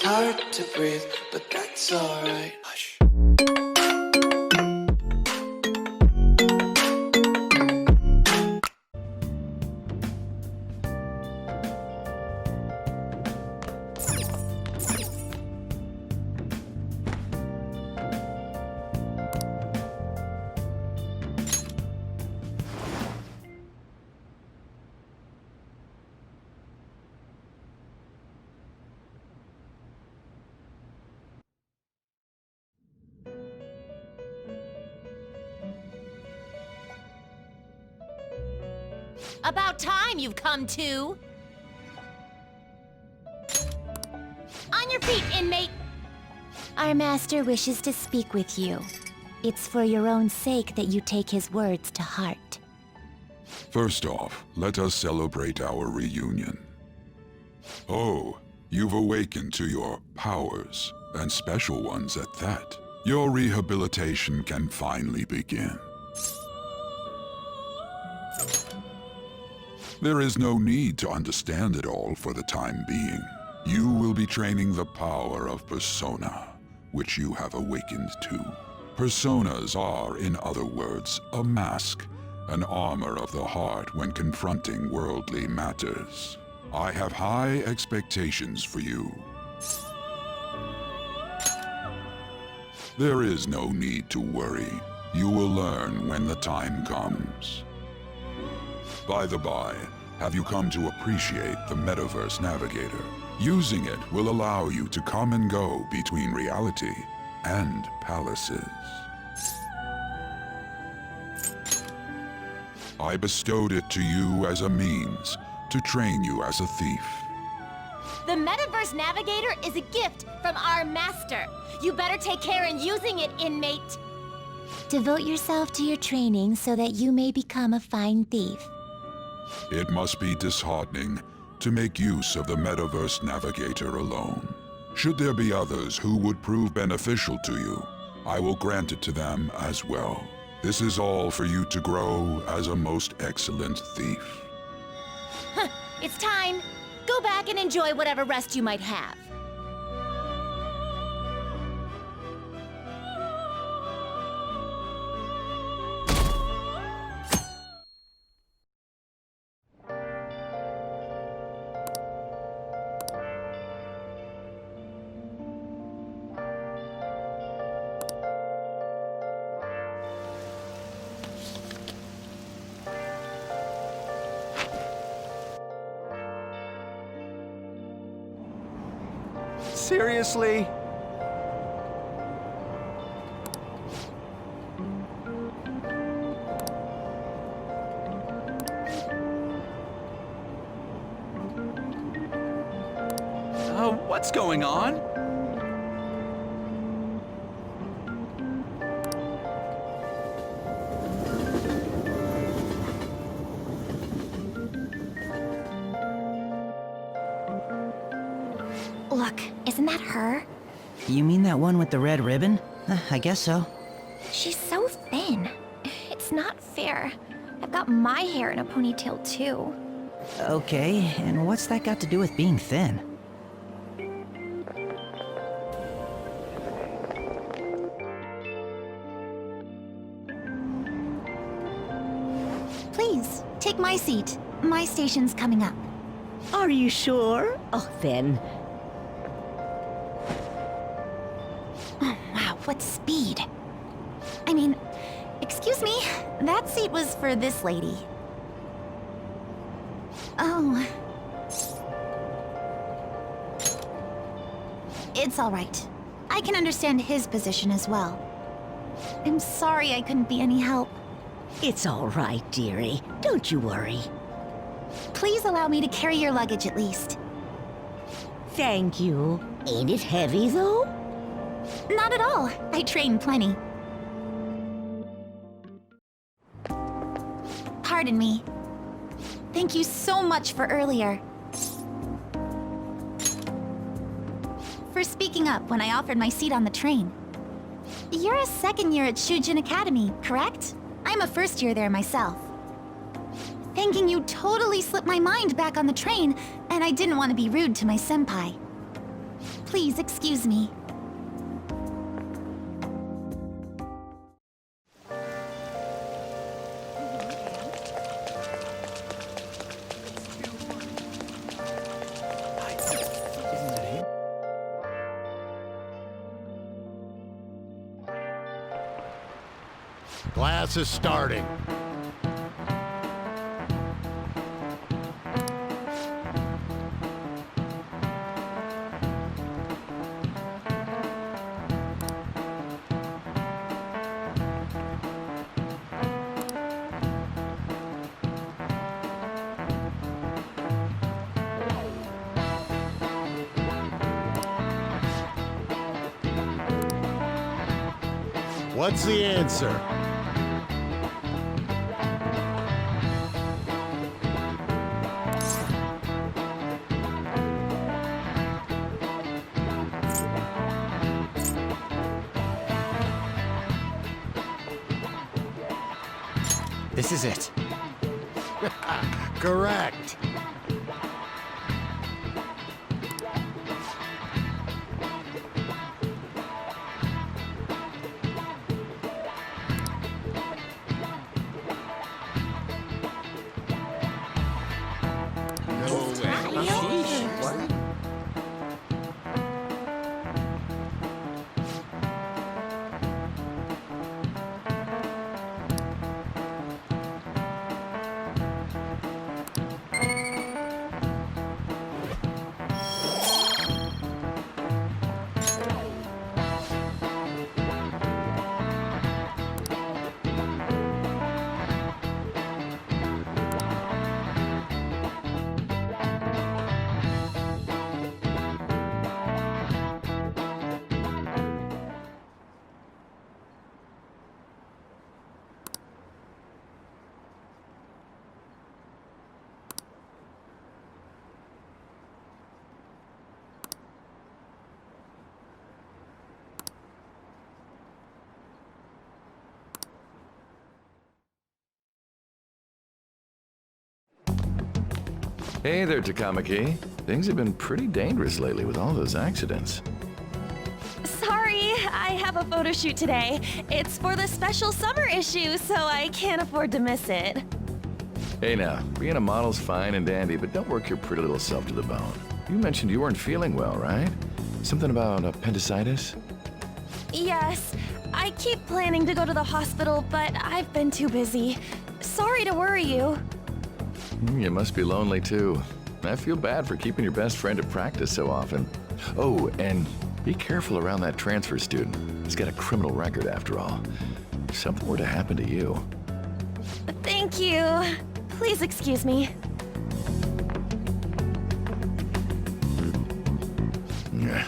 hard to breathe, but that's alright. Hush. About time you've come to! On your feet, inmate! Our master wishes to speak with you. It's for your own sake that you take his words to heart. First off, let us celebrate our reunion. Oh, you've awakened to your powers, and special ones at that. Your rehabilitation can finally begin. There is no need to understand it all for the time being. You will be training the power of persona, which you have awakened to. Personas are, in other words, a mask, an armor of the heart when confronting worldly matters. I have high expectations for you. There is no need to worry. You will learn when the time comes. By the by, have you come to appreciate the Metaverse Navigator? Using it will allow you to come and go between reality and palaces. I bestowed it to you as a means to train you as a thief. The Metaverse Navigator is a gift from our master. You better take care in using it, inmate. Devote yourself to your training so that you may become a fine thief. It must be disheartening to make use of the Metaverse Navigator alone. Should there be others who would prove beneficial to you, I will grant it to them as well. This is all for you to grow as a most excellent thief. It's time. Go back and enjoy whatever rest you might have. Seriously? What's going on? Look, isn't that her? You mean that one with the red ribbon? I guess so. She's so thin. It's not fair. I've got my hair in a ponytail too. Okay, and what's that got to do with being thin? Please, take my seat. My station's coming up. Are you sure? Oh, then. Oh, wow, what speed. I mean, excuse me, that seat was for this lady. Oh. It's all right. I can understand his position as well. I'm sorry I couldn't be any help. It's all right, dearie. Don't you worry. Please allow me to carry your luggage at least. Thank you. Ain't it heavy, though? Not at all. I train plenty. Pardon me. Thank you so much for earlier. For speaking up when I offered my seat on the train. You're a second year at Shujin Academy, correct? I'm a first year there myself. Thanking you totally slipped my mind back on the train, and I didn't want to be rude to my senpai. Please excuse me. Class is starting. What's the answer? This is it. Correct. Hey there, Takamaki. Things have been pretty dangerous lately with all those accidents. Sorry, I have a photo shoot today. It's for the special summer issue, so I can't afford to miss it. Hey now, being a model's fine and dandy, but don't work your pretty little self to the bone. You mentioned you weren't feeling well, right? Something about appendicitis? Yes, I keep planning to go to the hospital, but I've been too busy. Sorry to worry you. You must be lonely too. I feel bad for keeping your best friend at practice so often. Oh, and be careful around that transfer student. He's got a criminal record after all. If something were to happen to you. Thank you. Please excuse me. Yeah.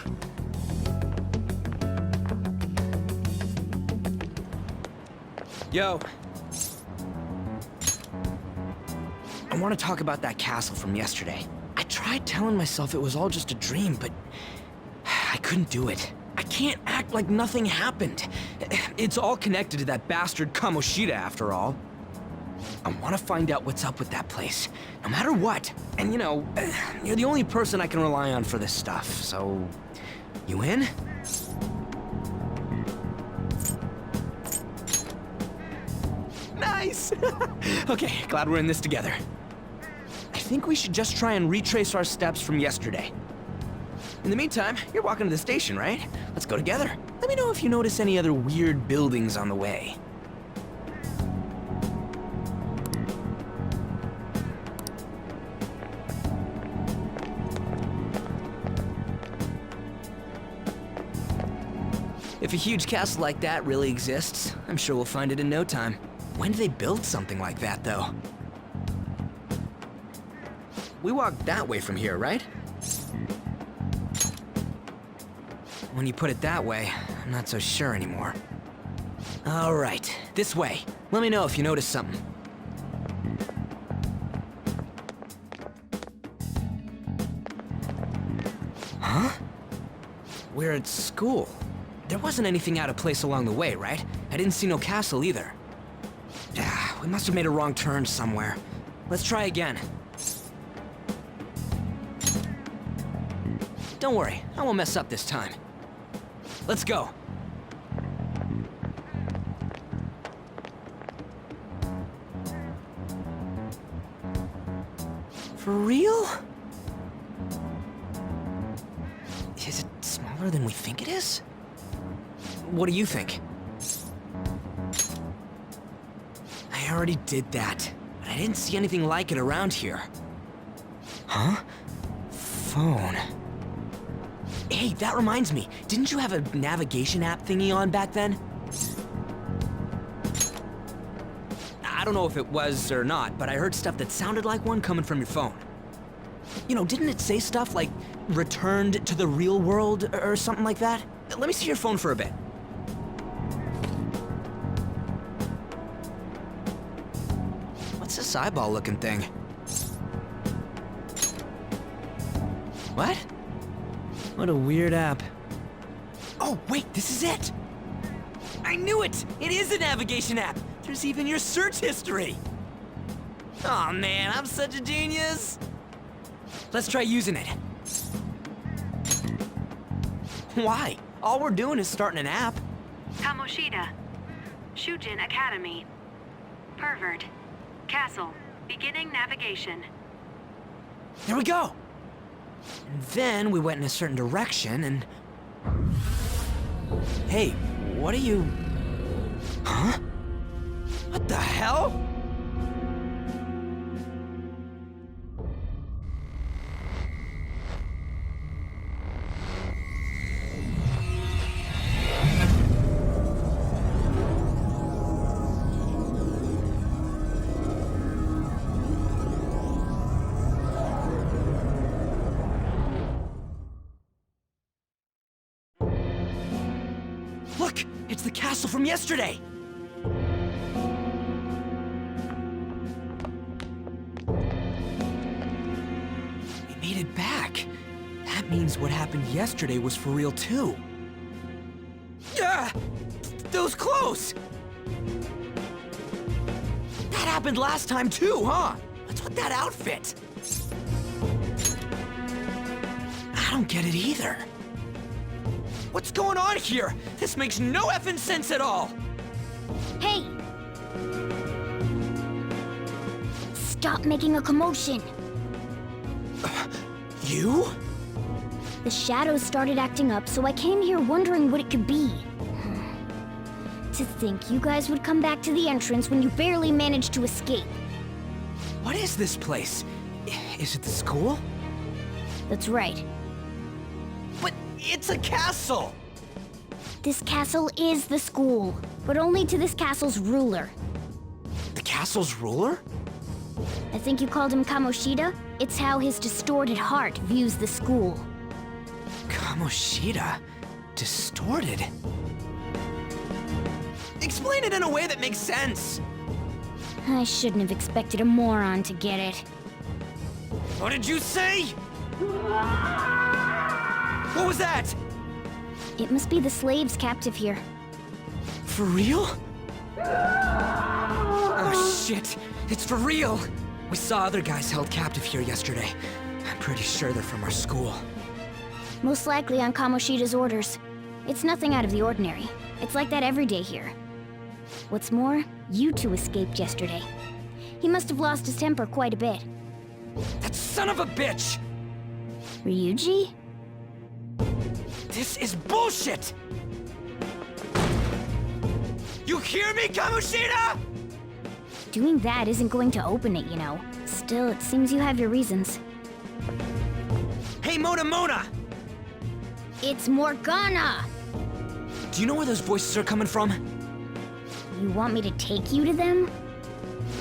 Yo. I want to talk about that castle from yesterday. I tried telling myself it was all just a dream, but I couldn't do it. I can't act like nothing happened. It's all connected to that bastard Kamoshida, after all. I want to find out what's up with that place, no matter what. And you know, you're the only person I can rely on for this stuff, so... You in? Nice! Okay, glad we're in this together. I think we should just try and retrace our steps from yesterday. In the meantime, you're walking to the station, right? Let's go together. Let me know if you notice any other weird buildings on the way. If a huge castle like that really exists, I'm sure we'll find it in no time. When did they build something like that, though? We walked that way from here, right? When you put it that way, I'm not so sure anymore. All right, this way. Let me know if you notice something. Huh? We're at school. There wasn't anything out of place along the way, right? I didn't see no castle either. We must have made a wrong turn somewhere. Let's try again. Don't worry, I won't mess up this time. Let's go. For real? Is it smaller than we think it is? What do you think? I already did that, but I didn't see anything like it around here. Huh? Phone. Hey, that reminds me. Didn't you have a navigation app thingy on back then? I don't know if it was or not, but I heard stuff that sounded like one coming from your phone. You know, didn't it say stuff like returned to the real world or something like that? Let me see your phone for a bit. What's this eyeball-looking thing? What? What a weird app. Oh, wait, this is it! I knew it! It is a navigation app! There's even your search history! Aw, man, I'm such a genius! Let's try using it. Why? All we're doing is starting an app. Kamoshida. Shujin Academy. Pervert. Castle. Beginning navigation. There we go! And then we went in a certain direction and... Hey, what are you... Huh? What the hell? Look! It's the castle from yesterday! We made it back. That means what happened yesterday was for real too. Yeah! That was close! That happened last time too, huh? What's with that outfit? I don't get it either. What's going on here? This makes no effing sense at all! Hey! Stop making a commotion! You? The shadows started acting up, so I came here wondering what it could be. To think you guys would come back to the entrance when you barely managed to escape. What is this place? Is it the school? That's right. But it's a castle! This castle is the school, but only to this castle's ruler. The castle's ruler? I think you called him Kamoshida? It's how his distorted heart views the school. Kamoshida? Distorted? Explain it in a way that makes sense! I shouldn't have expected a moron to get it. What did you say? What was that? It must be the slaves captive here. For real? Oh shit, it's for real! We saw other guys held captive here yesterday. I'm pretty sure they're from our school. Most likely on Kamoshida's orders. It's nothing out of the ordinary. It's like that every day here. What's more, you two escaped yesterday. He must have lost his temper quite a bit. That son of a bitch! Ryuji? This is bullshit! You hear me, Kamoshida?! Doing that isn't going to open it, you know. Still, it seems you have your reasons. Hey, Mona! It's Morgana! Do you know where those voices are coming from? You want me to take you to them?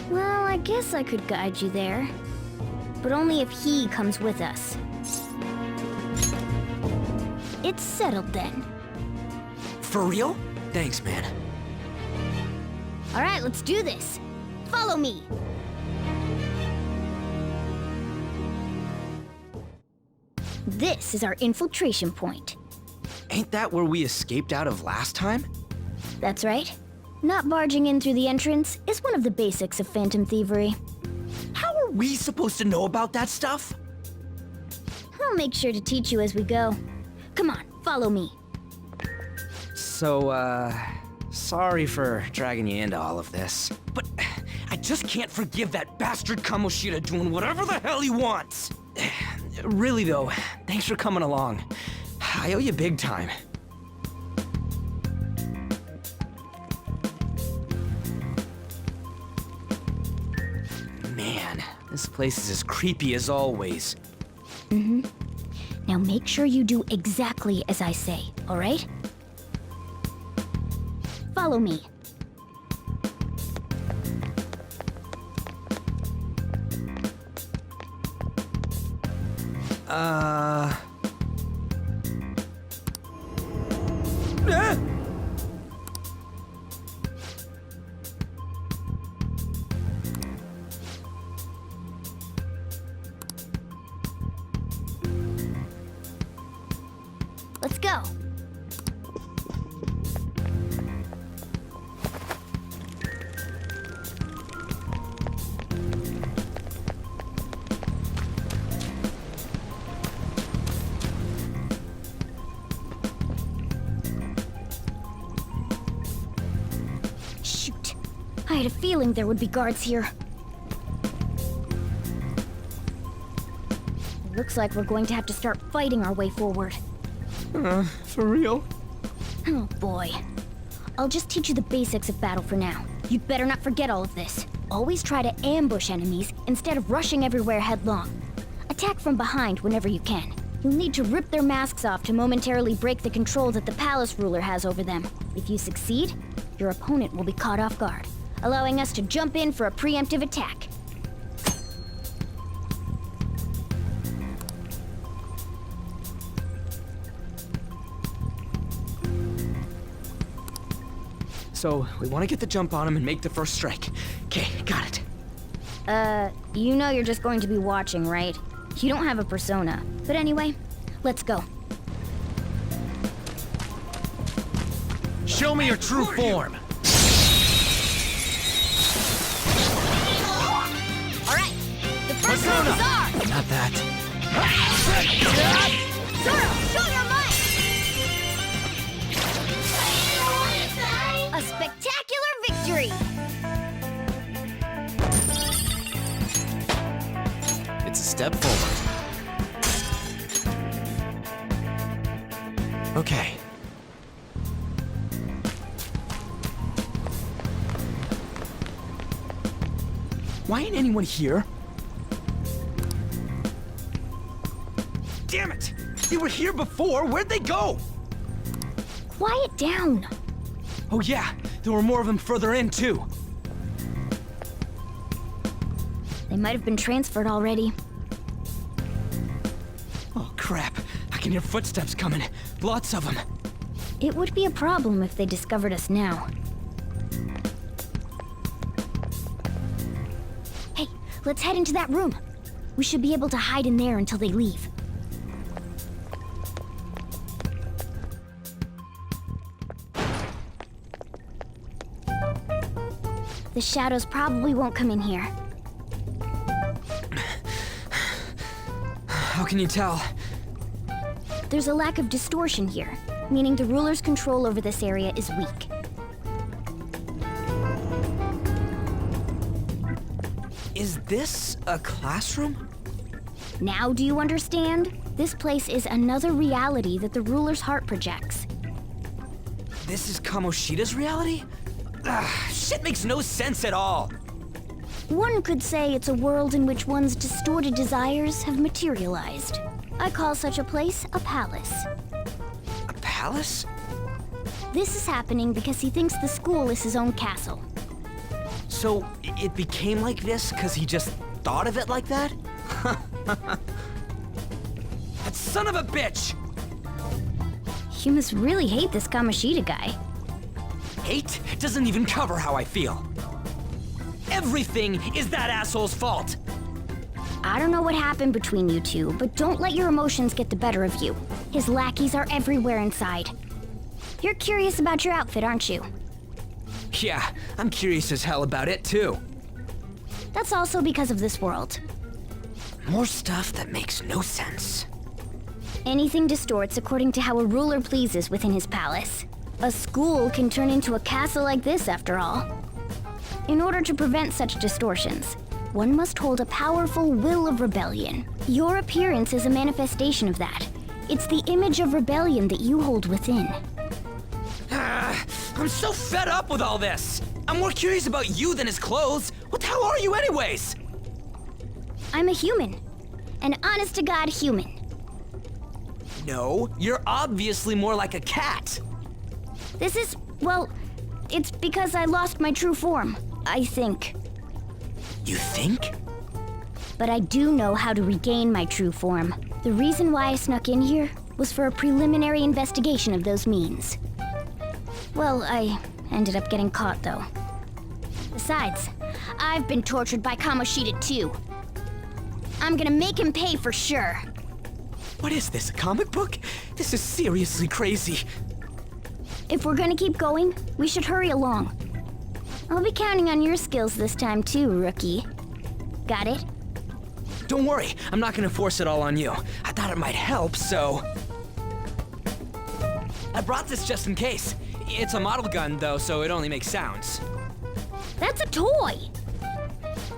Well, I guess I could guide you there. But only if he comes with us. It's settled then. For real? Thanks, man. All right, let's do this. Follow me. This is our infiltration point. Ain't that where we escaped out of last time? That's right. Not barging in through the entrance is one of the basics of phantom thievery. How are we supposed to know about that stuff? I'll make sure to teach you as we go. Come on, follow me. So, sorry for dragging you into all of this, but I just can't forgive that bastard Kamoshida doing whatever the hell he wants. Really though, thanks for coming along. I owe you big time. Man, this place is as creepy as always. Now make sure you do exactly as I say, all right? Follow me. Let's go. Shoot. I had a feeling there would be guards here. It looks like we're going to have to start fighting our way forward. For real? Oh boy. I'll just teach you the basics of battle for now. You'd better not forget all of this. Always try to ambush enemies instead of rushing everywhere headlong. Attack from behind whenever you can. You'll need to rip their masks off to momentarily break the control that the palace ruler has over them. If you succeed, your opponent will be caught off guard, allowing us to jump in for a preemptive attack. So, we want to get the jump on him and make the first strike. Okay, got it. You know you're just going to be watching, right? You don't have a persona. But anyway, let's go. Show me your true form. All right, the first move is ours! Not that. Zoro, show your might! A spectacular victory! It's a step forward. Okay. Why ain't anyone here? Damn it! They were here before! Where'd they go? Quiet down. Oh yeah, there were more of them further in too. They might have been transferred already. Oh crap, I can hear footsteps coming. Lots of them. It would be a problem if they discovered us now. Hey, let's head into that room. We should be able to hide in there until they leave. The shadows probably won't come in here. How can you tell? There's a lack of distortion here, meaning the ruler's control over this area is weak. Is this a classroom? Now do you understand? This place is another reality that the ruler's heart projects. This is Kamoshida's reality? Shit makes no sense at all. One could say it's a world in which one's distorted desires have materialized. I call such a place a palace. A palace? This is happening because he thinks the school is his own castle. So, it became like this because he just thought of it like that? That son of a bitch! You must really hate this Kamoshida guy. Hate doesn't even cover how I feel. Everything is that asshole's fault! I don't know what happened between you two, but don't let your emotions get the better of you. His lackeys are everywhere inside. You're curious about your outfit, aren't you? Yeah, I'm curious as hell about it too. That's also because of this world. More stuff that makes no sense. Anything distorts according to how a ruler pleases within his palace. A school can turn into a castle like this, after all. In order to prevent such distortions, one must hold a powerful will of rebellion. Your appearance is a manifestation of that. It's the image of rebellion that you hold within. I'm so fed up with all this. I'm more curious about you than his clothes. What the hell are you anyways? I'm a human. An honest-to-God human. No, you're obviously more like a cat. This is, well, it's because I lost my true form, I think. You think? But I do know how to regain my true form. The reason why I snuck in here was for a preliminary investigation of those means. Well, I ended up getting caught, though. Besides, I've been tortured by Kamoshida, too. I'm gonna make him pay for sure. What is this, a comic book? This is seriously crazy. If we're gonna keep going, we should hurry along. I'll be counting on your skills this time, too, rookie. Got it? Don't worry, I'm not gonna force it all on you. I thought it might help, so... I brought this just in case. It's a model gun, though, so it only makes sounds. That's a toy!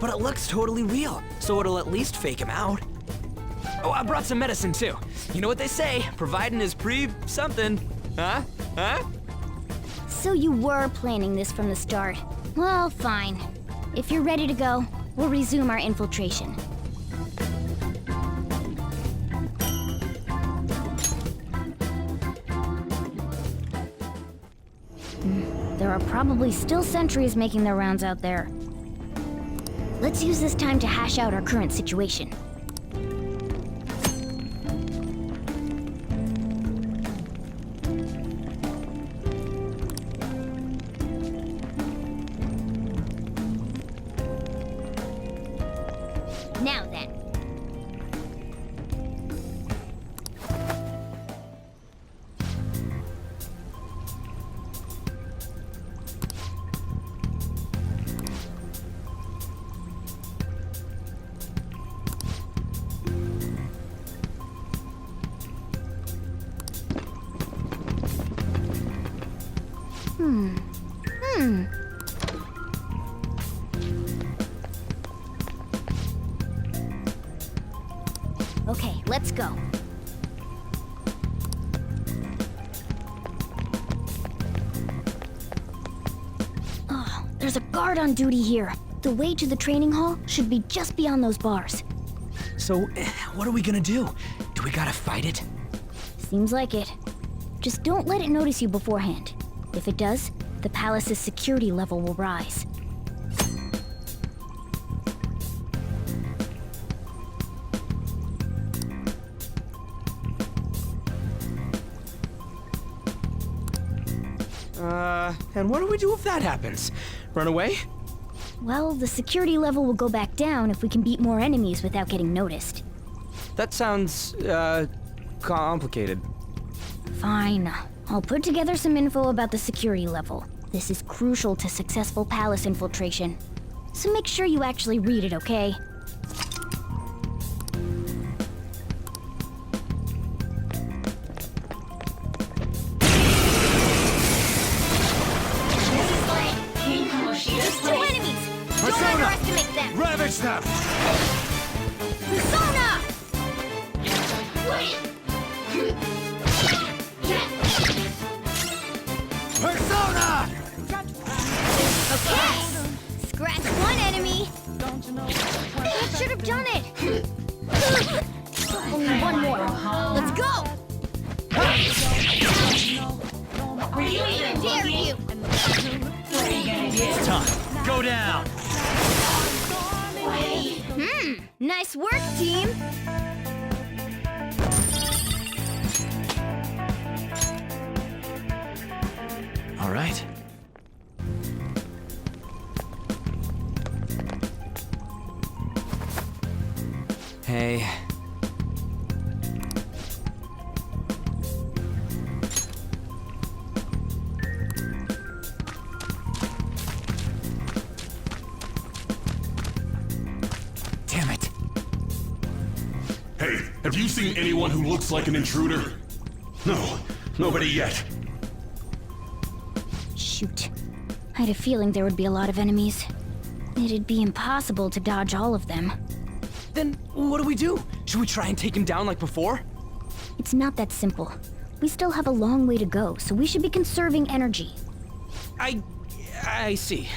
But it looks totally real, so it'll at least fake him out. Oh, I brought some medicine, too. You know what they say, providing is something. Huh? Huh? So you were planning this from the start. Well, fine. If you're ready to go, we'll resume our infiltration. There are probably still sentries making their rounds out there. Let's use this time to hash out our current situation. Now then. Okay, let's go. Oh, there's a guard on duty here. The way to the training hall should be just beyond those bars. So, what are we gonna do? Do we gotta fight it? Seems like it. Just don't let it notice you beforehand. If it does, the palace's security level will rise. And what do we do if that happens? Run away? Well, the security level will go back down if we can beat more enemies without getting noticed. That sounds, complicated. Fine. I'll put together some info about the security level. This is crucial to successful palace infiltration. So make sure you actually read it, okay? King Kamoshida's Two enemies! Don't underestimate them! Ravage them! Persona! Persona! Okay! Scratch one enemy! That should have done it! Only one more. Let's go! Dare you! It's time. Go down. Nice work, team! All right. Hey. Damn it. Hey, Have you seen anyone who looks like an intruder? No, nobody yet. Shoot. I had a feeling there would be a lot of enemies. It'd be impossible to dodge all of them. Then what do we do? Should we try and take him down like before? It's not that simple. We still have a long way to go, so we should be conserving energy. I see.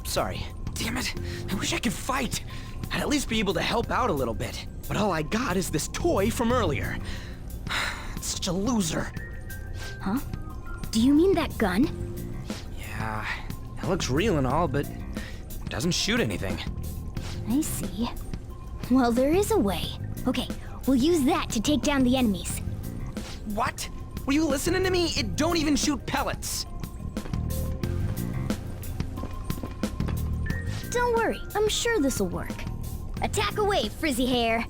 Sorry. Damn it. I wish I could fight. I'd at least be able to help out a little bit. But all I got is this toy from earlier. Such a loser. Huh? Do you mean that gun? Yeah, it looks real and all, but it doesn't shoot anything. I see. Well, there is a way. Okay, we'll use that to take down the enemies. What? Were you listening to me? It don't even shoot pellets. Don't worry, I'm sure this'll work. Attack away, frizzy hair.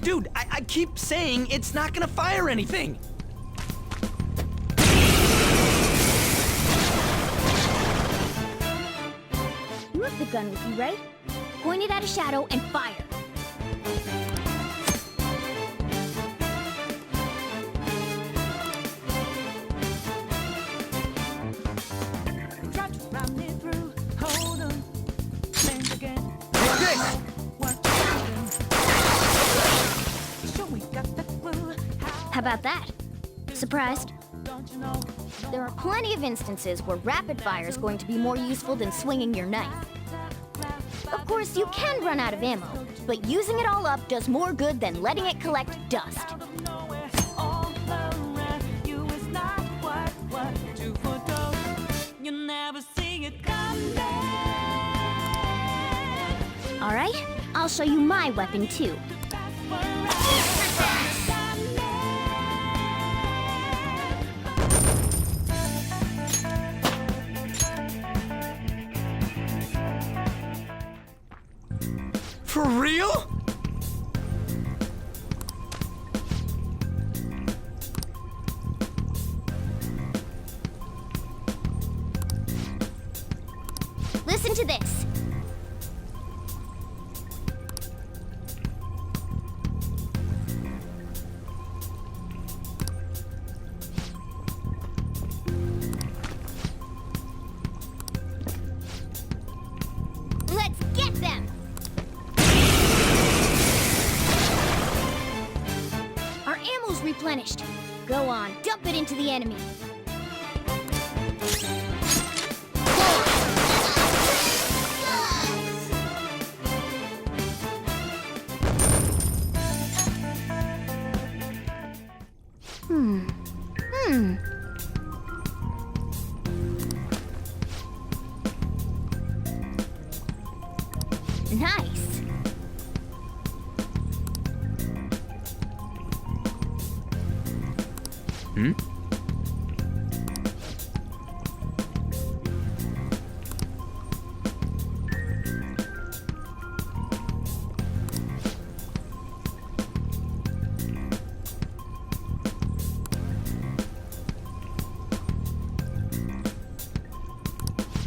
Dude, I keep saying it's not gonna fire anything. You have the gun with you, right? Point it at a shadow and fire. How about that? Surprised? There are plenty of instances where rapid fire is going to be more useful than swinging your knife. Of course, you can run out of ammo, but using it all up does more good than letting it collect dust. All right, I'll show you my weapon too. For real? Listen to this. Let's get them! Our ammo's replenished. Go on, dump it into the enemy. Nice. Hmm?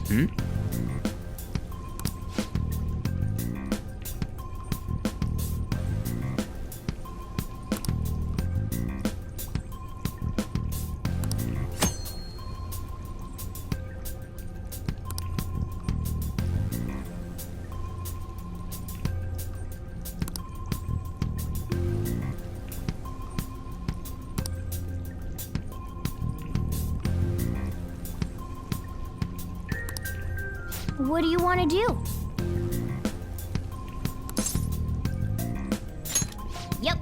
Hmm? What do you want to do? Yep.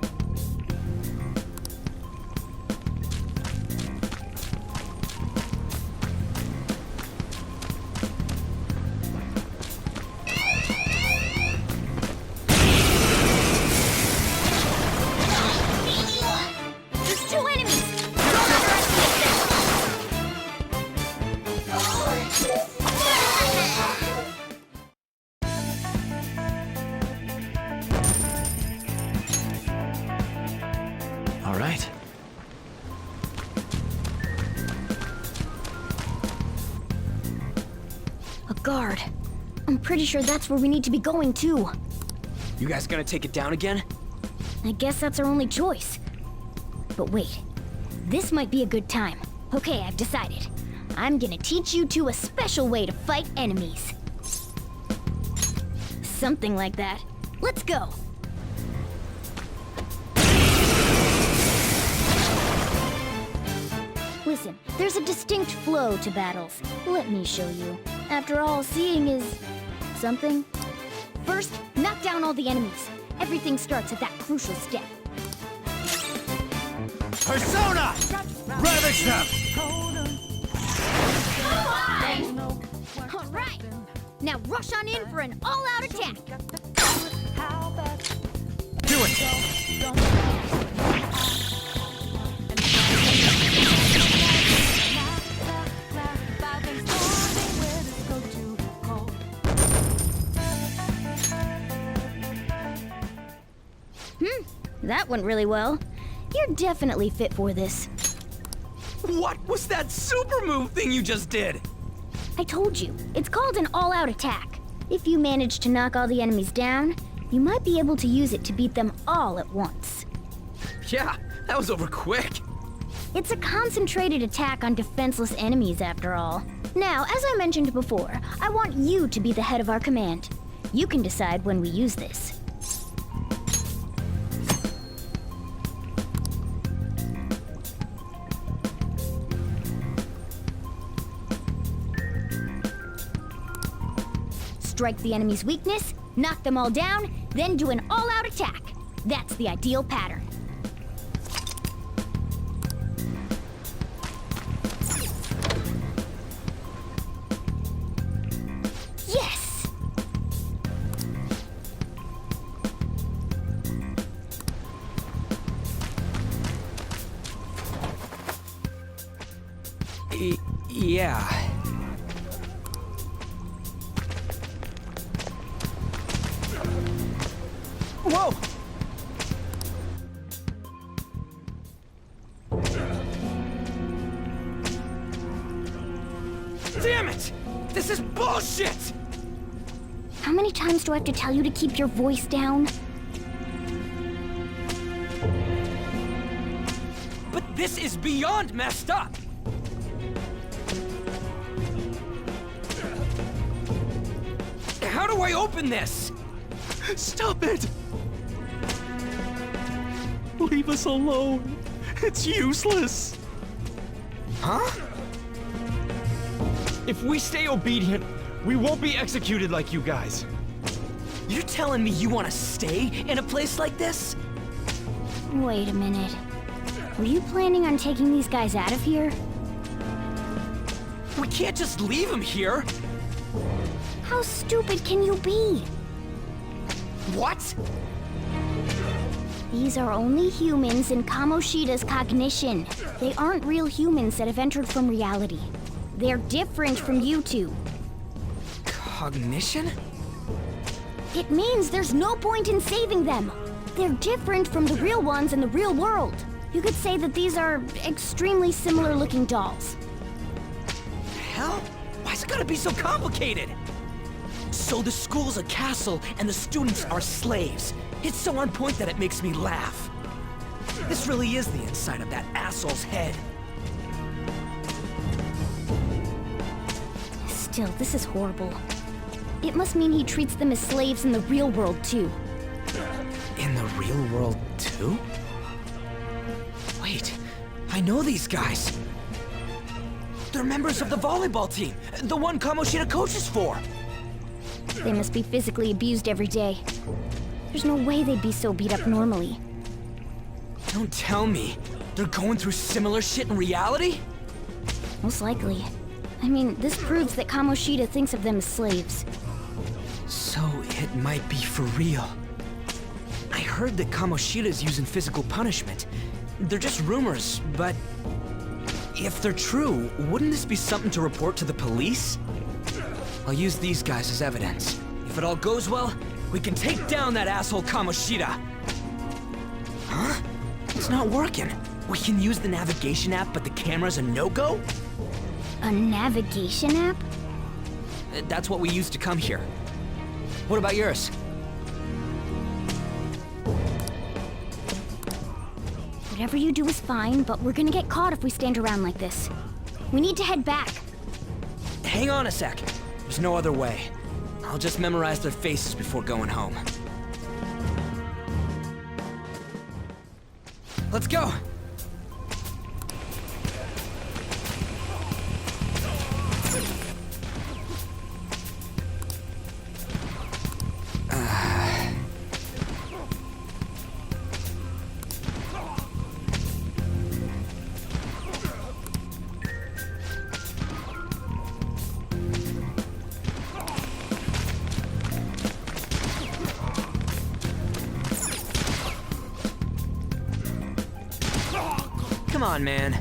There's two enemies! Don't underestimate them! All right. A guard. I'm pretty sure that's where we need to be going, too. You guys gonna take it down again? I guess that's our only choice. But wait, this might be a good time. Okay, I've decided. I'm gonna teach you two a special way to fight enemies. Something like that. Let's go! Listen, there's a distinct flow to battles. Let me show you. After all, seeing is... something. First, knock down all the enemies. Everything starts at that crucial step. Persona! Ravage them! All right! Now rush on in for an all-out attack! Do it! That went really well. You're definitely fit for this. What was that super move thing you just did? I told you, it's called an all-out attack. If you manage to knock all the enemies down, you might be able to use it to beat them all at once. Yeah, that was over quick. It's a concentrated attack on defenseless enemies, after all. Now, as I mentioned before, I want you to be the head of our command. You can decide when we use this. Strike the enemy's weakness, knock them all down, then do an all-out attack. That's the ideal pattern. Yes! Yeah. Whoa! Damn it! This is bullshit! How many times do I have to tell you to keep your voice down? But this is beyond messed up! How do I open this? Stop it! Leave us alone. It's useless. Huh? If we stay obedient, we won't be executed like you guys. You're telling me you want to stay in a place like this? Wait a minute. Were you planning on taking these guys out of here? We can't just leave them here. How stupid can you be? What? These are only humans in Kamoshida's cognition. They aren't real humans that have entered from reality. They're different from you two. Cognition? It means there's no point in saving them. They're different from the real ones in the real world. You could say that these are extremely similar looking dolls. Hell? Why's it gotta be so complicated? So the school's a castle and the students are slaves. It's so on point that it makes me laugh. This really is the inside of that asshole's head. Still, this is horrible. It must mean he treats them as slaves in the real world, too. In the real world, too? Wait, I know these guys. They're members of the volleyball team, the one Kamoshida coaches for. They must be physically abused every day. There's no way they'd be so beat up normally. Don't tell me they're going through similar shit in reality? Most likely. I mean, this proves that Kamoshida thinks of them as slaves. So it might be for real. I heard that Kamoshida's using physical punishment. They're just rumors, but if they're true, wouldn't this be something to report to the police? I'll use these guys as evidence. If it all goes well, we can take down that asshole Kamoshida. Huh? It's not working. We can use the navigation app, but the camera's a no-go? A navigation app? That's what we used to come here. What about yours? Whatever you do is fine, but we're gonna get caught if we stand around like this. We need to head back. Hang on a sec. There's no other way. I'll just memorize their faces before going home. Let's go! Come on, man.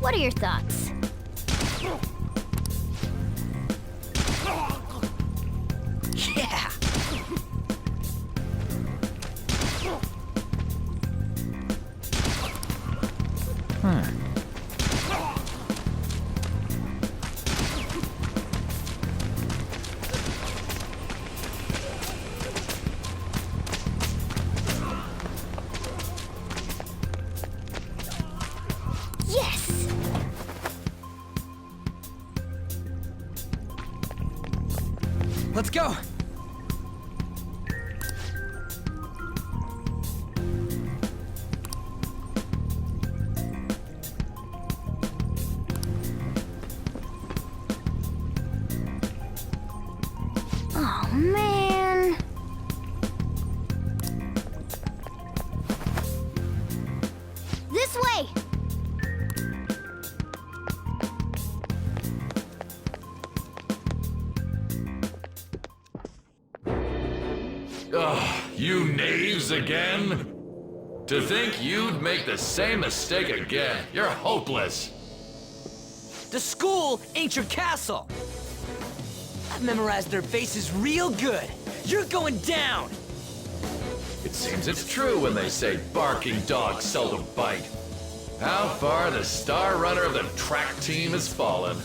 What are your thoughts? Yeah! Yes! Let's go! Oh, man. This way! Ugh, you knaves again? To think you'd make the same mistake again. You're hopeless. The school ain't your castle! I've memorized their faces real good. You're going down! It seems it's true when they say barking dogs seldom bite. How far the star runner of the track team has fallen.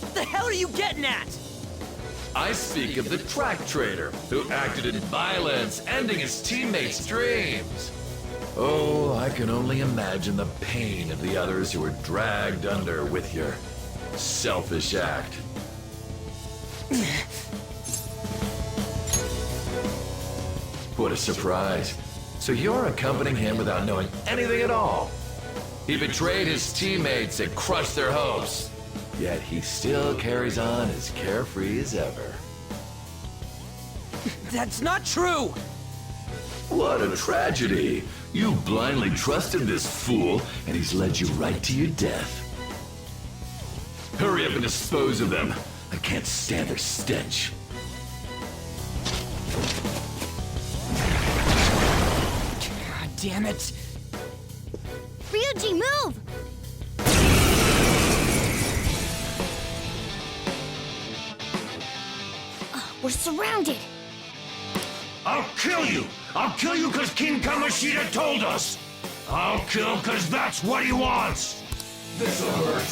What the hell are you getting at? I speak of the track trader who acted in violence, ending his teammates' dreams. Oh, I can only imagine the pain of the others who were dragged under with your selfish act. What a surprise. So you're accompanying him without knowing anything at all. He betrayed his teammates and crushed their hopes. Yet he still carries on as carefree as ever. That's not true! What a tragedy. You blindly trusted this fool, and he's led you right to your death. Hurry up and dispose of them. I can't stand their stench. God damn it! Ryuji, move! We're surrounded! I'll kill you! I'll kill you because King Kamoshida told us! I'll kill because that's what he wants! This'll hurt.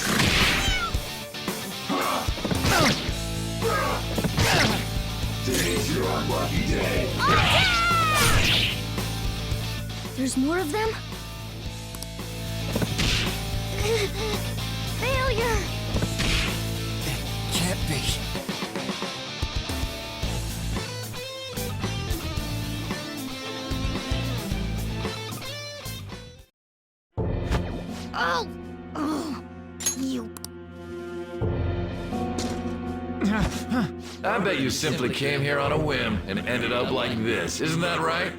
Today's your unlucky day. There's more of them? Failure! Can't be. Oh! Oh! You... I bet you simply came here on a whim and ended up like this, isn't that right?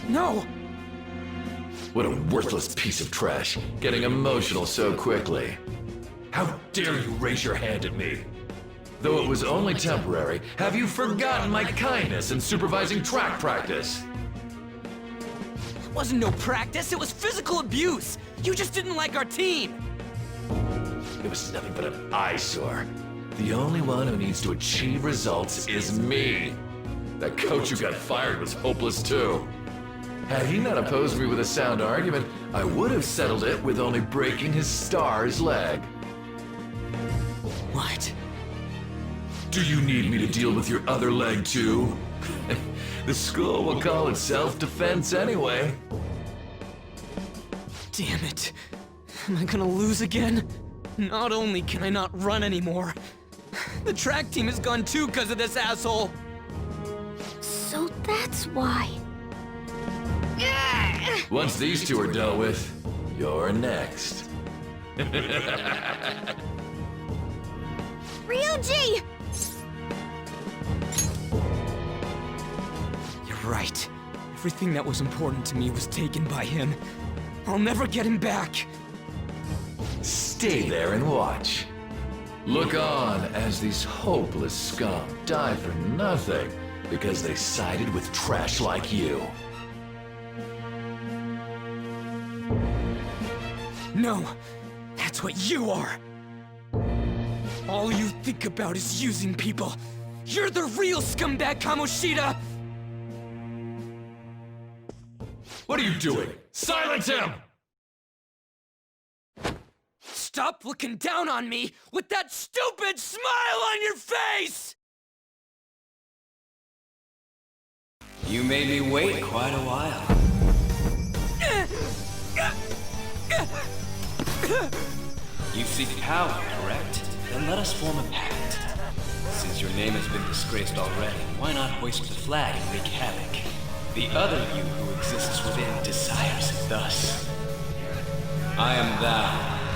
No! What a worthless piece of trash, getting emotional so quickly. How dare you raise your hand at me? Though it was only temporary, have you forgotten my kindness in supervising track practice? It wasn't no practice, it was physical abuse! You just didn't like our team! It was nothing but an eyesore. The only one who needs to achieve results is me. That coach who got fired was hopeless too. Had he not opposed me with a sound argument, I would have settled it with only breaking his star's leg. What? Do you need me to deal with your other leg too? The school will call it self-defense anyway. Damn it. Am I gonna lose again? Not only can I not run anymore, the track team is gone too because of this asshole. So that's why. Once these two are dealt with, you're next. Ryuji! You're right. Everything that was important to me was taken by him. I'll never get him back. Stay there and watch. Look on as these hopeless scum die for nothing because they sided with trash like you. No, that's what you are. All you think about is using people. You're the real scumbag, Kamoshida! What are you doing? Silence him! Stop looking down on me with that stupid smile on your face! You made me wait quite a while. You seek power, correct? Then let us form a pact. Since your name has been disgraced already, why not hoist the flag and wreak havoc? The other you who exists within desires it thus. I am thou,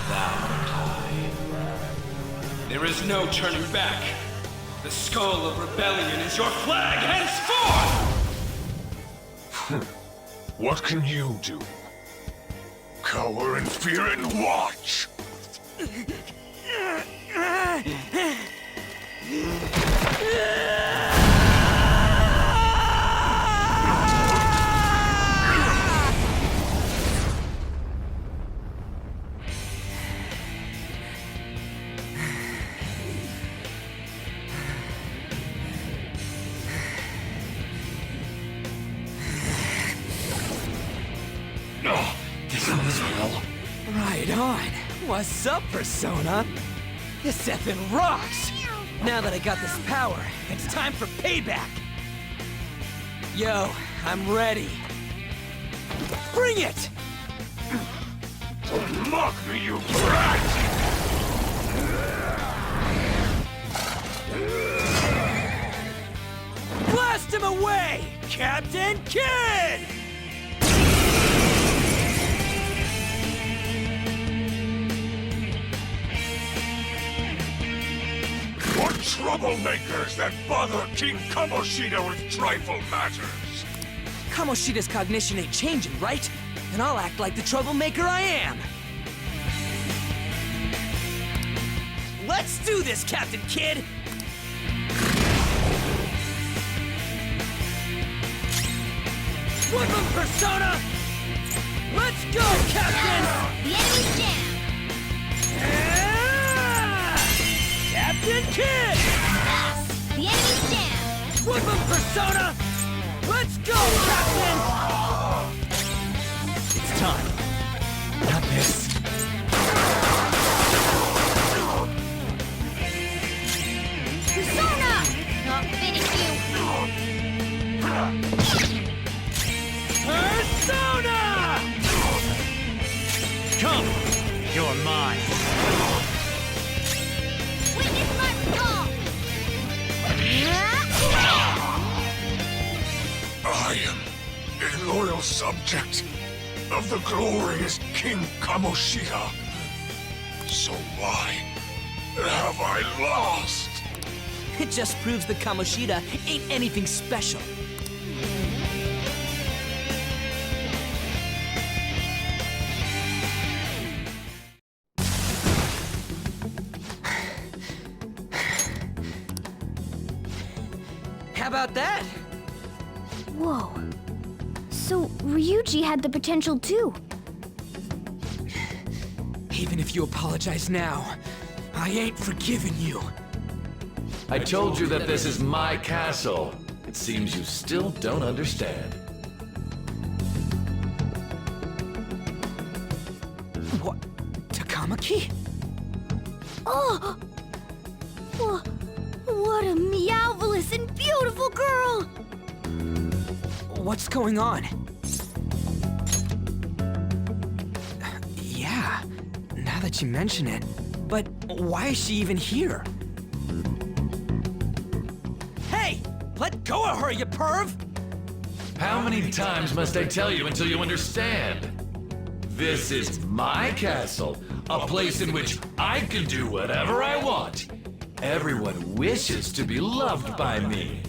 thou art I. There is no turning back. The skull of rebellion is your flag henceforth! What can you do? Cower in fear and watch! Right on. What's up, Persona? This effing rocks! Now that I got this power, it's time for payback! Yo, I'm ready. Bring it! Mock me, you brat! Blast him away, Captain Kid! What troublemakers that bother King Kamoshida with trifle matters? Kamoshida's cognition ain't changing, right? Then I'll act like the troublemaker I am. Let's do this, Captain Kid! Whip him, Persona! Let's go, Captain! The enemy's down! Captain Kid! The enemy's down! Whip him, Persona! Let's go, Captain! It's time. Not this. Persona! Not finish you! Persona! Come! You're mine. Witness my recall! I am a loyal subject of the glorious King Kamoshida. So why have I lost? It just proves that Kamoshida ain't anything special. How about that? Whoa. So Ryuji had the potential too. Even if you apologize now, I ain't forgiving you. I told you that this is my castle. It seems you still don't understand. Oh! What a meowvelous and beautiful girl! What's going on? Yeah, now that you mention it. But why is she even here? Hey! Let go of her, you perv! How many times must I tell you until you understand? This is my castle, a place in which I can do whatever I want. Everyone wishes to be loved by me.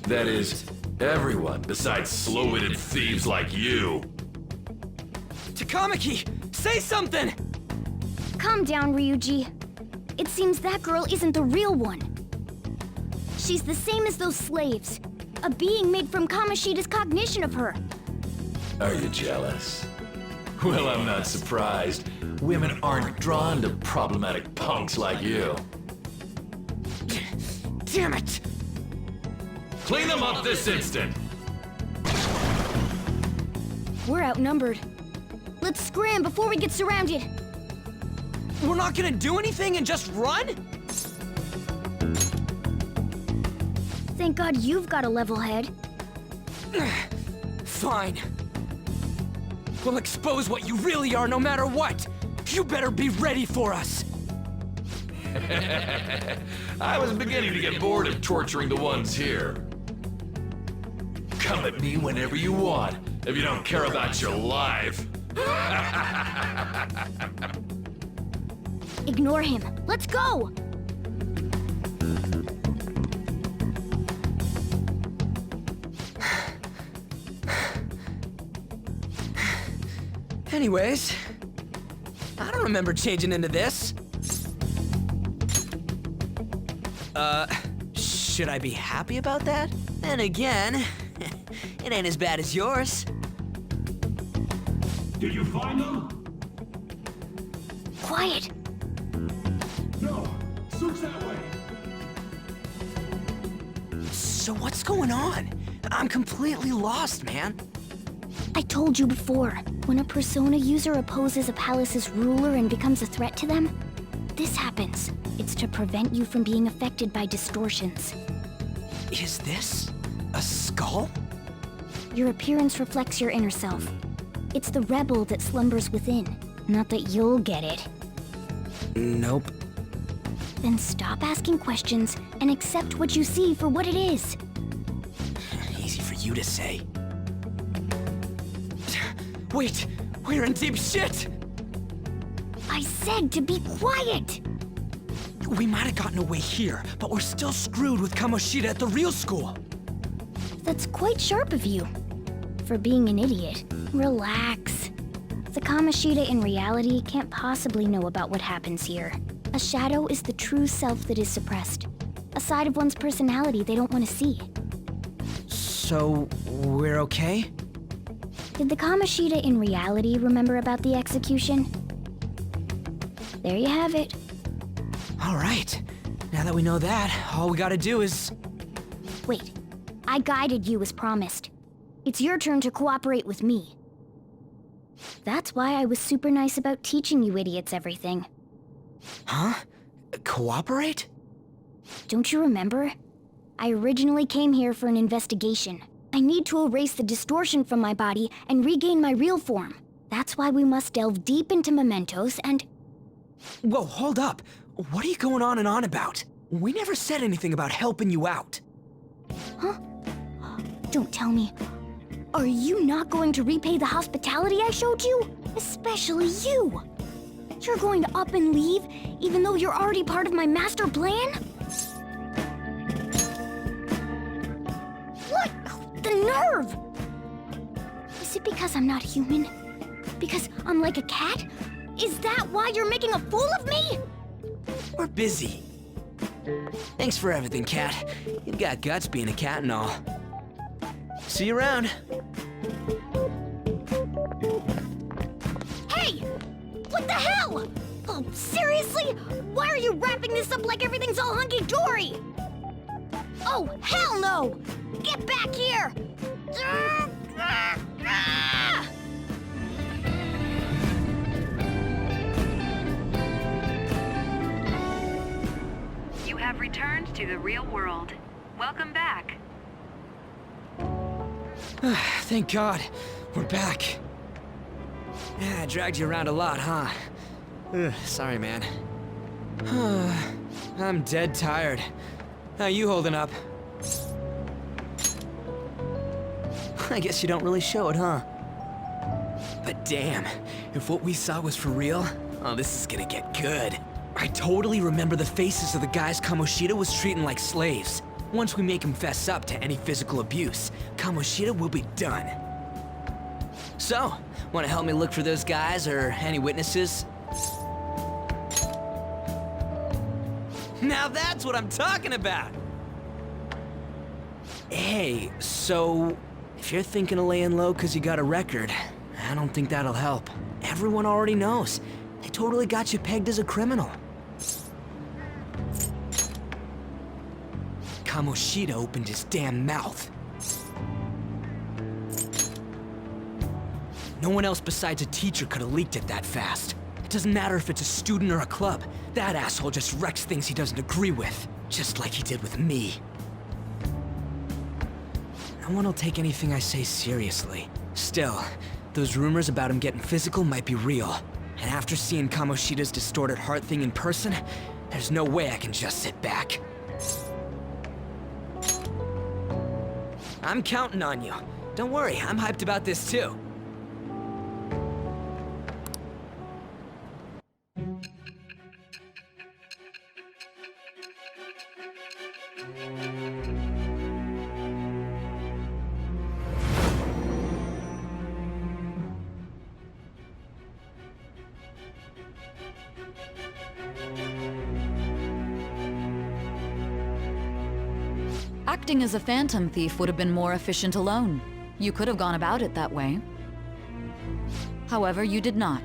That is, everyone besides slow-witted thieves like you. Takamaki, say something! Calm down, Ryuji. It seems that girl isn't the real one. She's the same as those slaves. A being made from Kamoshida's cognition of her. Are you jealous? Well, I'm not surprised. Women aren't drawn to problematic punks like you. Damn it! Clean them up this instant! We're outnumbered. Let's scram before we get surrounded. We're not gonna do anything and just run? Thank God you've got a level head. Fine. We'll expose what you really are no matter what. You better be ready for us. I was beginning to get bored of torturing the ones here. Come at me whenever you want, if you don't care about your life. Ignore him. Let's go! Anyways, I don't remember changing into this. Should I be happy about that? Then again, it ain't as bad as yours. Did you find them? Quiet! No. Search that way. So what's going on? I'm completely lost, man. I told you before, when a Persona user opposes a palace's ruler and becomes a threat to them, this happens. It's to prevent you from being affected by distortions. Is this a skull? Your appearance reflects your inner self. It's the rebel that slumbers within, not that you'll get it. Nope. Then stop asking questions and accept what you see for what it is. Easy for you to say. Wait, we're in deep shit! I said to be quiet! We might have gotten away here, but we're still screwed with Kamoshida at the real school. That's quite sharp of you. For being an idiot, relax. The Kamoshida in reality can't possibly know about what happens here. A shadow is the true self that is suppressed. A side of one's personality they don't want to see. So, we're okay? Did the Kamoshida in reality remember about the execution? There you have it. All right. Now that we know that, all we gotta do is... Wait. I guided you as promised. It's your turn to cooperate with me. That's why I was super nice about teaching you idiots everything. Huh? Cooperate? Don't you remember? I originally came here for an investigation. I need to erase the distortion from my body and regain my real form. That's why we must delve deep into mementos and... Whoa, hold up. What are you going on and on about? We never said anything about helping you out. Huh? Don't tell me. Are you not going to repay the hospitality I showed you? Especially you. You're going to up and leave, even though you're already part of my master plan? What? The nerve! Is it because I'm not human? Because I'm like a cat? Is that why you're making a fool of me? We're busy. Thanks for everything, Cat. You've got guts being a cat and all. See you around. Hey! What the hell? Oh, seriously? Why are you wrapping this up like everything's all hunky-dory? Oh, hell no! Get back here! have returned to the real world. Welcome back. Thank God, we're back. Yeah, I dragged you around a lot, huh? Sorry, man. I'm dead tired. How you holding up? I guess you don't really show it, huh? But damn, if what we saw was for real, oh, this is gonna get good. I totally remember the faces of the guys Kamoshida was treating like slaves. Once we make him fess up to any physical abuse, Kamoshida will be done. So, wanna help me look for those guys or any witnesses? Now that's what I'm talking about! Hey, so if you're thinking of laying low cause you got a record, I don't think that'll help. Everyone already knows. They totally got you pegged as a criminal. Kamoshida opened his damn mouth. No one else besides a teacher could have leaked it that fast. It doesn't matter if it's a student or a club. That asshole just wrecks things he doesn't agree with. Just like he did with me. No one will take anything I say seriously. Still, those rumors about him getting physical might be real. And after seeing Kamoshida's distorted heart thing in person, there's no way I can just sit back. I'm counting on you. Don't worry, I'm hyped about this too. Acting as a phantom thief would have been more efficient alone. You could have gone about it that way. However, you did not.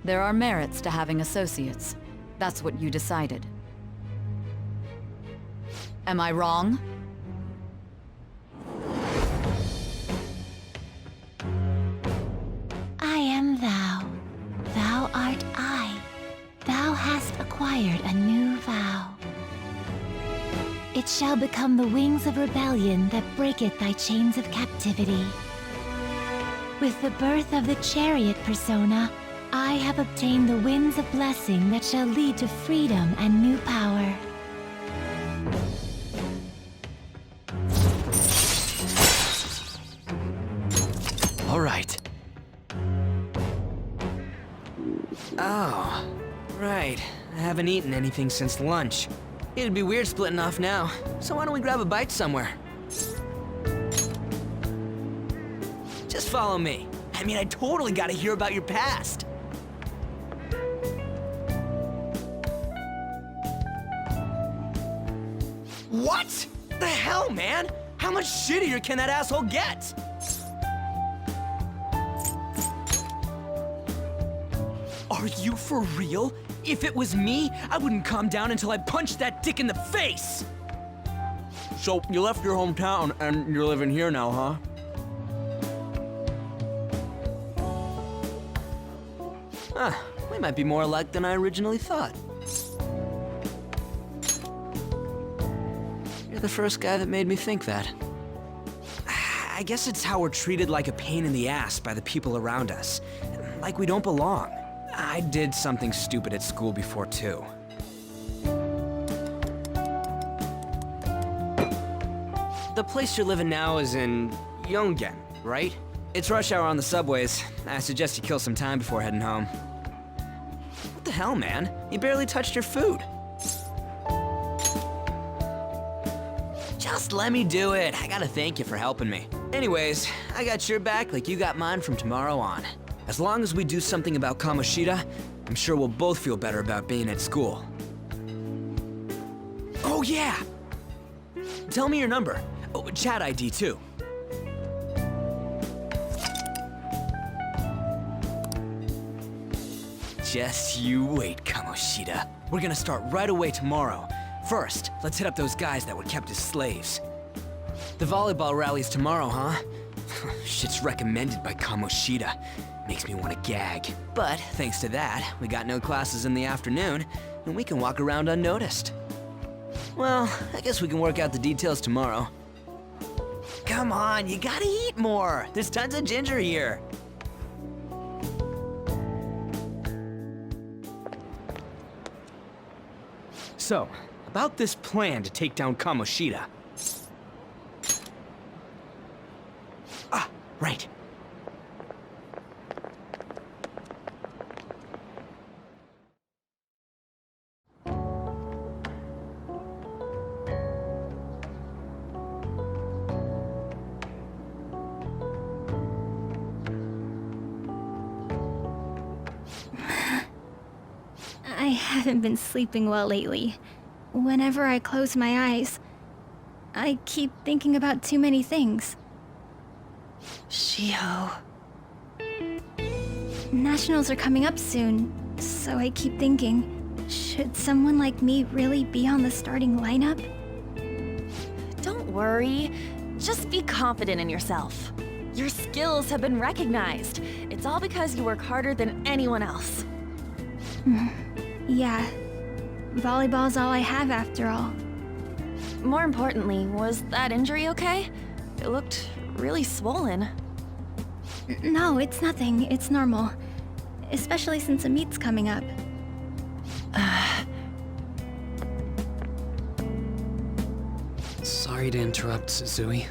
There are merits to having associates. That's what you decided. Am I wrong? I am thou. Thou art I. Thou hast acquired a new vow. It shall become the wings of rebellion that breaketh thy chains of captivity. With the birth of the chariot persona, I have obtained the winds of blessing that shall lead to freedom and new power. All right. Oh, right. I haven't eaten anything since lunch. It'd be weird splitting off now, so why don't we grab a bite somewhere? Just follow me. I mean, I totally gotta hear about your past. What? The hell, man? How much shittier can that asshole get? Are you for real? If it was me, I wouldn't calm down until I punched that dick in the face! So, you left your hometown and you're living here now, huh? Huh, we might be more alike than I originally thought. You're the first guy that made me think that. I guess it's how we're treated like a pain in the ass by the people around us. Like we don't belong. I did something stupid at school before, too. The place you're living now is in Yongen, right? It's rush hour on the subways. I suggest you kill some time before heading home. What the hell, man? You barely touched your food. Just let me do it. I gotta thank you for helping me. Anyways, I got your back like you got mine from tomorrow on. As long as we do something about Kamoshida, I'm sure we'll both feel better about being at school. Oh yeah! Tell me your number. Oh, chat ID too. Just you wait, Kamoshida. We're gonna start right away tomorrow. First, let's hit up those guys that were kept as slaves. The volleyball rally's tomorrow, huh? Shit's recommended by Kamoshida. Makes me want to gag. But thanks to that, we got no classes in the afternoon, and we can walk around unnoticed. Well, I guess we can work out the details tomorrow. Come on, you gotta eat more. There's tons of ginger here. So, about this plan to take down Kamoshida. Ah, right. I haven't been sleeping well lately. Whenever I close my eyes, I keep thinking about too many things. Shiho. Nationals are coming up soon, so I keep thinking, should someone like me really be on the starting lineup? Don't worry. Just be confident in yourself. Your skills have been recognized. It's all because you work harder than anyone else. Yeah. Volleyball's all I have after all. More importantly, was that injury okay? It looked really swollen. No, it's nothing. It's normal. Especially since a meet's coming up. Sorry to interrupt, Suzui.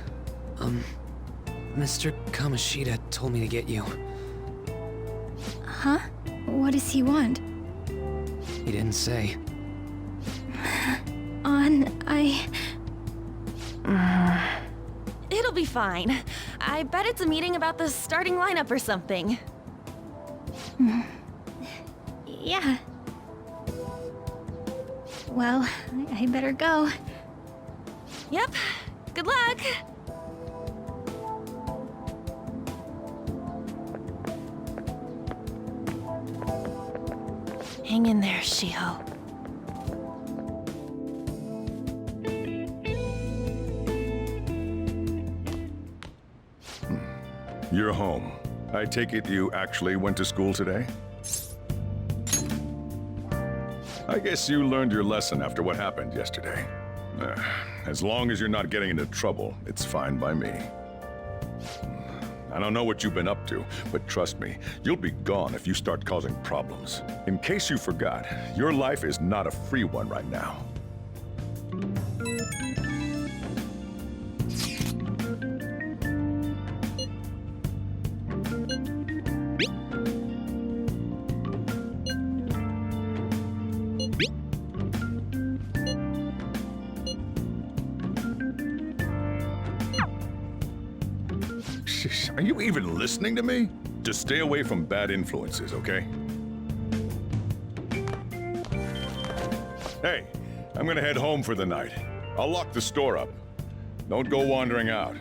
Mr. Kamoshida told me to get you. Huh? What does he want? He didn't say. It'll be fine. I bet it's a meeting about the starting lineup or something. Yeah. Well, I better go. Yep. Good luck! Hang in there, Shiho. You're home. I take it you actually went to school today? I guess you learned your lesson after what happened yesterday. As long as you're not getting into trouble, it's fine by me. I don't know what you've been up to, but trust me, you'll be gone if you start causing problems. In case you forgot, your life is not a free one right now. Are you even listening to me? Just stay away from bad influences, okay? Hey, I'm gonna head home for the night. I'll lock the store up. Don't go wandering out.